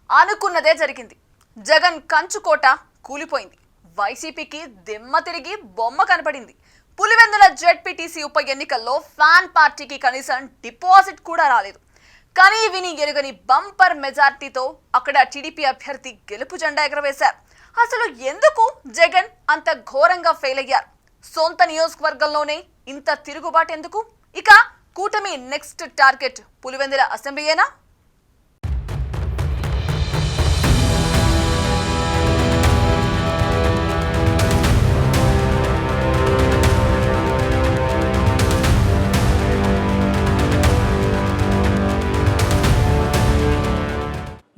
అనుకున్నదే జరిగింది. జగన్ కంచుకోట కూలిపోయింది. వైసీపీకి దిమ్మ తిరిగి బొమ్మ కనపడింది. పులివెందుల జెడ్పీటీసీ ఉప ఎన్నికల్లో ఫ్యాన్ పార్టీకి కనీసం డిపాజిట్ కూడా రాలేదు. కానీ విని ఎరుగని బంపర్ మెజార్టీతో అక్కడ టీడీపీ అభ్యర్థి గెలుపు జెండా ఎగరవేశారు. అసలు ఎందుకు జగన్ అంత ఘోరంగా ఫెయిల్ అయ్యారు? సొంత నియోజకవర్గంలోనే ఇంత తిరుగుబాటు ఎందుకు? ఇక కూటమి నెక్స్ట్ టార్గెట్ పులివెందుల అసెంబ్లీయేనా?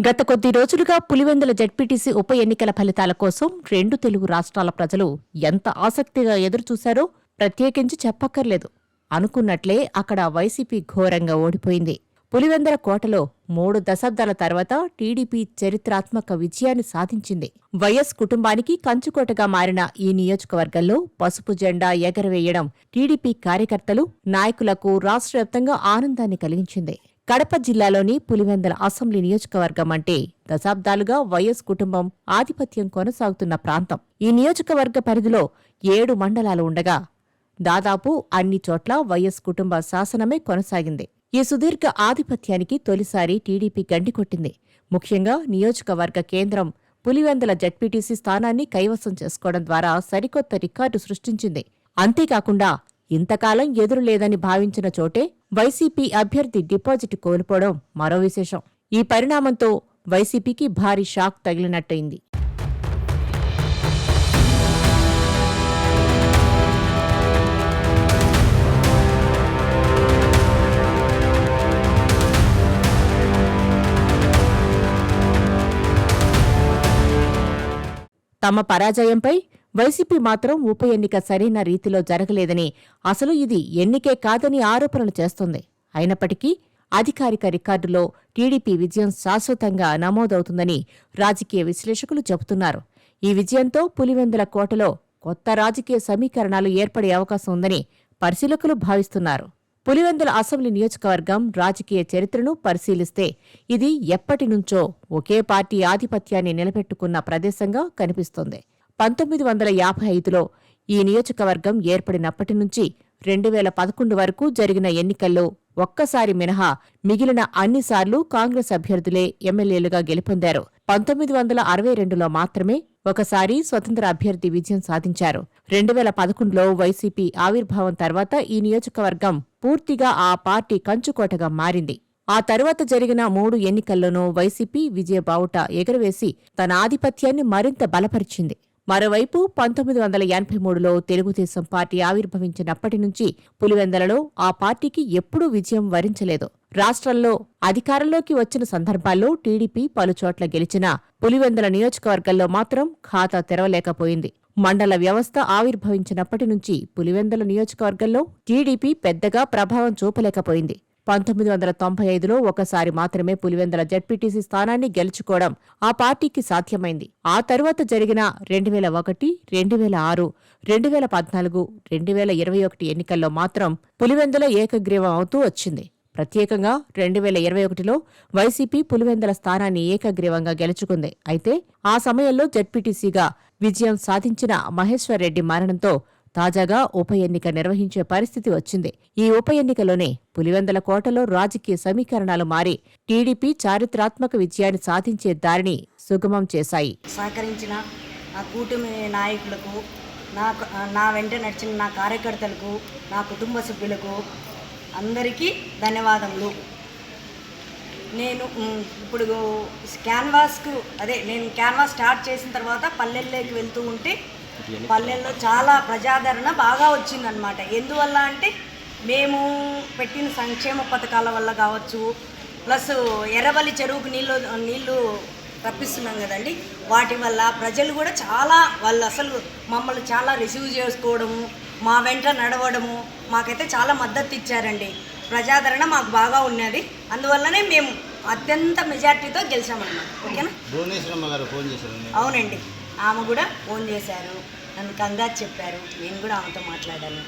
గత కొద్ది రోజులుగా పులివెందుల జెడ్పీటీసీ ఉప ఎన్నికల ఫలితాల కోసం రెండు తెలుగు రాష్ట్రాల ప్రజలు ఎంత ఆసక్తిగా ఎదురుచూశారో ప్రత్యేకించి చెప్పక్కర్లేదు. అనుకున్నట్లే అక్కడ వైసీపీ ఘోరంగా ఓడిపోయింది. పులివెందుల కోటలో 3 దశాబ్దాల తర్వాత టీడీపీ చరిత్రాత్మక విజయాన్ని సాధించింది. వైఎస్ కుటుంబానికి కంచుకోటగా మారిన ఈ నియోజకవర్గంలో పసుపు జెండా ఎగరవేయడం టీడీపీ కార్యకర్తలు, నాయకులకు రాష్ట్ర వ్యాప్తంగా ఆనందాన్ని కలిగించింది. కడప జిల్లాలోని పులివెందుల అసెంబ్లీ నియోజకవర్గం అంటే దశాబ్దాలుగా వైఎస్ కుటుంబం ఆధిపత్యం కొనసాగుతున్న ప్రాంతం. ఈ నియోజకవర్గ పరిధిలో 7 మండలాలు ఉండగా దాదాపు అన్ని చోట్ల వైఎస్ కుటుంబ శాసనమే కొనసాగింది. ఈ సుదీర్ఘ ఆధిపత్యానికి తొలిసారి టీడీపీ గండికొట్టింది. ముఖ్యంగా నియోజకవర్గ కేంద్రం పులివెందుల జెడ్పీటీసీ స్థానాన్ని కైవసం చేసుకోవడం ద్వారా సరికొత్త రికార్డు సృష్టించింది. అంతేకాకుండా ఇంతకాలం ఎదురులేదని భావించిన చోటే వైసీపీ అభ్యర్థి డిపాజిట్ కోల్పోవడం మరో విశేషం. ఈ పరిణామంతో వైసీపీకి భారీ షాక్ తగిలినట్టయింది. తమ పరాజయంపై వైసీపీ మాత్రం ఉప ఎన్నిక సరైన రీతిలో జరగలేదని, అసలు ఇది ఎన్నికే కాదని ఆరోపణలు చేస్తోంది. అయినప్పటికీ అధికారిక రికార్డులో టీడీపీ విజయం శాశ్వతంగా నమోదవుతుందని రాజకీయ విశ్లేషకులు చెబుతున్నారు. ఈ విజయంతో పులివెందుల కోటలో కొత్త రాజకీయ సమీకరణాలు ఏర్పడే అవకాశం ఉందని పరిశీలకులు భావిస్తున్నారు. పులివెందుల అసెంబ్లీ నియోజకవర్గం రాజకీయ చరిత్రను పరిశీలిస్తే ఇది ఎప్పటినుంచో ఒకే పార్టీ ఆధిపత్యాన్ని నిలబెట్టుకున్న ప్రదేశంగా కనిపిస్తోంది. 1955లో ఈ నియోజకవర్గం ఏర్పడినప్పటి నుంచి 2011 వరకు జరిగిన ఎన్నికల్లో ఒక్కసారి మినహా మిగిలిన అన్నిసార్లు కాంగ్రెస్ అభ్యర్థులే ఎమ్మెల్యేలుగా గెలుపొందారు. 1962లో మాత్రమే ఒకసారి స్వతంత్ర అభ్యర్థి విజయం సాధించారు. 2011లో వైసీపీ ఆవిర్భావం తర్వాత ఈ నియోజకవర్గం పూర్తిగా ఆ పార్టీ కంచుకోటగా మారింది. ఆ తరువాత జరిగిన 3 ఎన్నికల్లోనూ వైసీపీ విజయబావుట ఎగురవేసి తన ఆధిపత్యాన్ని మరింత బలపరిచింది. మరోవైపు 1983లో తెలుగుదేశం పార్టీ ఆవిర్భవించినప్పటి నుంచి పులివెందులలో ఆ పార్టీకి ఎప్పుడూ విజయం వరించలేదు. రాష్ట్రంలో అధికారంలోకి వచ్చిన సందర్భాల్లో టీడీపీ పలుచోట్ల గెలిచినా పులివెందుల నియోజకవర్గంలో మాత్రం ఖాతా తెరవలేకపోయింది. మండల వ్యవస్థ ఆవిర్భవించినప్పటి నుంచి పులివెందుల నియోజకవర్గంలో టీడీపీ పెద్దగా ప్రభావం చూపలేకపోయింది. 1995లో ఒకసారి మాత్రమే పులివెందుల జెడ్పీటీసీ స్థానాన్ని గెలుచుకోవడం ఆ పార్టీకి సాధ్యమైంది. ఆ తరువాత జరిగిన 2001, 2006, 2014, 2021 ఎన్నికల్లో మాత్రం పులివెందుల ఏకగ్రీవం అవుతూ వచ్చింది. ప్రత్యేకంగా 2021లో వైసీపీ పులివెందుల స్థానాన్ని ఏకగ్రీవంగా గెలుచుకుంది. అయితే ఆ సమయంలో జెడ్పీటీసీగా విజయం సాధించిన మహేశ్వర్రెడ్డి మరణంతో తాజాగా ఉప ఎన్నిక నిర్వహించే పరిస్థితి వచ్చింది. ఈ ఉప ఎన్నికలోనే పులివెందుల కోటలో రాజకీయ సమీకరణాలు మారి టీడీపీ చారిత్రాత్మక విజయాన్ని సాధించే దారిని సుగమం చేశాయి. సహకరించిన నా కూటమి నాయకులకు, నా వెంట నడిచిన నా కార్యకర్తలకు, నా కుటుంబ సభ్యులకు అందరికీ ధన్యవాదములు. నేను ఇప్పుడు నేను క్యాన్వాస్ స్టార్ట్ చేసిన తర్వాత పల్లెల్లోకి వెళ్తూ ఉంటే పల్లెల్లో చాలా ప్రజాదరణ బాగా వచ్చిందనమాట. ఎందువల్ల అంటే మేము పెట్టిన సంక్షేమ పథకాల వల్ల కావచ్చు, ప్లస్ ఎర్రబల్లి చెరువుకు నీళ్లు రప్పిస్తున్నాం కదండి, వాటి వల్ల ప్రజలు కూడా వాళ్ళు అసలు మమ్మల్ని చాలా రిసీవ్ చేసుకోవడము, మా వెంట నడవడము, మాకైతే చాలా మద్దతు ఇచ్చారండి. ప్రజాదరణ మాకు బాగా ఉన్నది. అందువల్లనే మేము అత్యంత మెజార్టీతో గెలిచామన్నమాట. ఓకేనా? అవునండి, ఆమె కూడా ఫోన్ చేశారు, నన్ను కంగ్రాట్స్ చెప్పారు. నేను కూడా ఆమెతో మాట్లాడాను.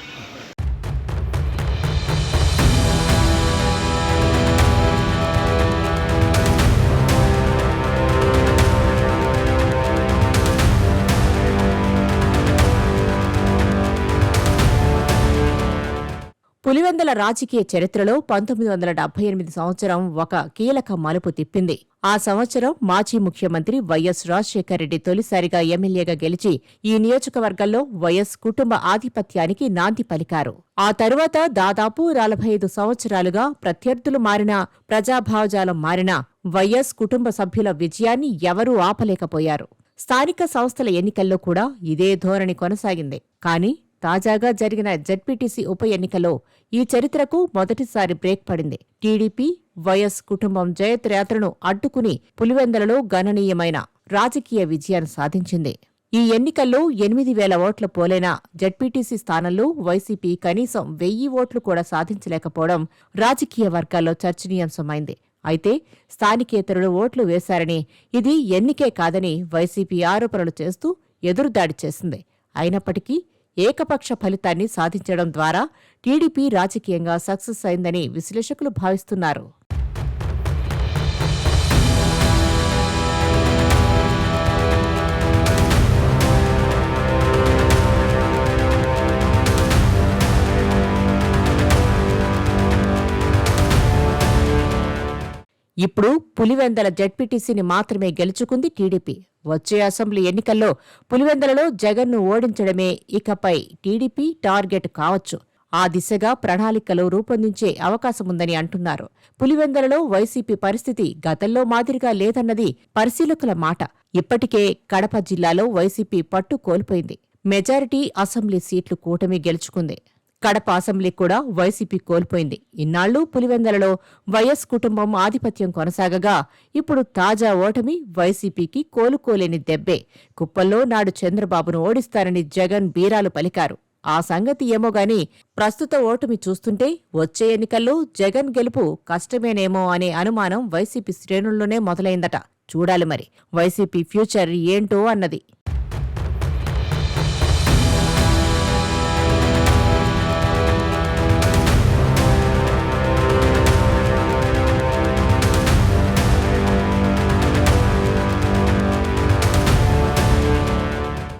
పులివెందుల రాజకీయ చరిత్రలో 1978 సంవత్సరం ఒక కీలక మలుపు తిప్పింది. ఆ సంవత్సరం మాజీ ముఖ్యమంత్రి వైఎస్ రాజశేఖర రెడ్డి తొలిసారిగా ఎమ్మెల్యేగా గెలిచి ఈ నియోజకవర్గంలో వైఎస్ కుటుంబ ఆధిపత్యానికి నాంది పలికారు. ఆ తరువాత దాదాపు 45 సంవత్సరాలుగా ప్రత్యర్థులు మారినా, ప్రజాభావజాలం మారినా వైఎస్ కుటుంబ సభ్యుల విజయాన్ని ఎవరూ ఆపలేకపోయారు. స్థానిక సంస్థల ఎన్నికల్లో కూడా ఇదే ధోరణి కొనసాగింది. కానీ తాజాగా జరిగిన జెడ్పీటీసీ ఉప ఎన్నికలో ఈ చరిత్రకు మొదటిసారి బ్రేక్ పడింది. టీడీపీ వైఎస్ కుటుంబం జయత్రయాత్రను అడ్డుకుని పులివెందులలో గణనీయమైన రాజకీయ విజయాన్ని సాధించింది. ఈ ఎన్నికల్లో 8,000 ఓట్ల పోలైన జెడ్పీటీసీ స్థానంలో వైసీపీ కనీసం 1,000 ఓట్లు కూడా సాధించలేకపోవడం రాజకీయ వర్గాల్లో చర్చనీయాంశమైంది. అయితే స్థానికేతరులు ఓట్లు వేశారని, ఇది ఎన్నికే కాదని వైసీపీ ఆరోపణలు చేస్తూ ఎదురుదాడి చేసింది. అయినప్పటికీ ఏకపక్ష ఫలితాన్ని సాధించడం ద్వారా టీడీపీ రాజకీయంగా సక్సెస్ అయిందని విశ్లేషకులు భావిస్తున్నారు. ఇప్పుడు పులివెందుల జెడ్పీటీసీని మాత్రమే గెలుచుకుంది టీడీపీ. వచ్చే అసెంబ్లీ ఎన్నికల్లో పులివెందులలో జగన్ను ఓడించడమే ఇకపై టీడీపీ టార్గెట్ కావచ్చు. ఆ దిశగా ప్రణాళికలు రూపొందించే అవకాశముందని అంటున్నారు. పులివెందులలో వైసీపీ పరిస్థితి గతంలో మాదిరిగా లేదన్నది పరిశీలకుల మాట. ఇప్పటికే కడప జిల్లాలో వైసీపీ పట్టు కోల్పోయింది. మెజారిటీ అసెంబ్లీ సీట్లు కూటమి గెలుచుకుంది. కడప అసెంబ్లీ కూడా వైసీపీ కోల్పోయింది. ఇన్నాళ్లు పులివెందులలో వైఎస్ కుటుంబం ఆధిపత్యం కొనసాగగా ఇప్పుడు తాజా ఓటమి వైసీపీకి కోలుకోలేని దెబ్బే. కుప్పల్లో నాడు చంద్రబాబును ఓడిస్తారని జగన్ బీరాలు పలికారు. ఆ సంగతి ఏమోగాని ప్రస్తుత ఓటమి చూస్తుంటే వచ్చే ఎన్నికల్లో జగన్ గెలుపు కష్టమేనేమో అనే అనుమానం వైసీపీ శ్రేణుల్లోనే మొదలైందట. చూడాలి మరి వైసీపీ ఫ్యూచర్ ఏంటో అన్నది.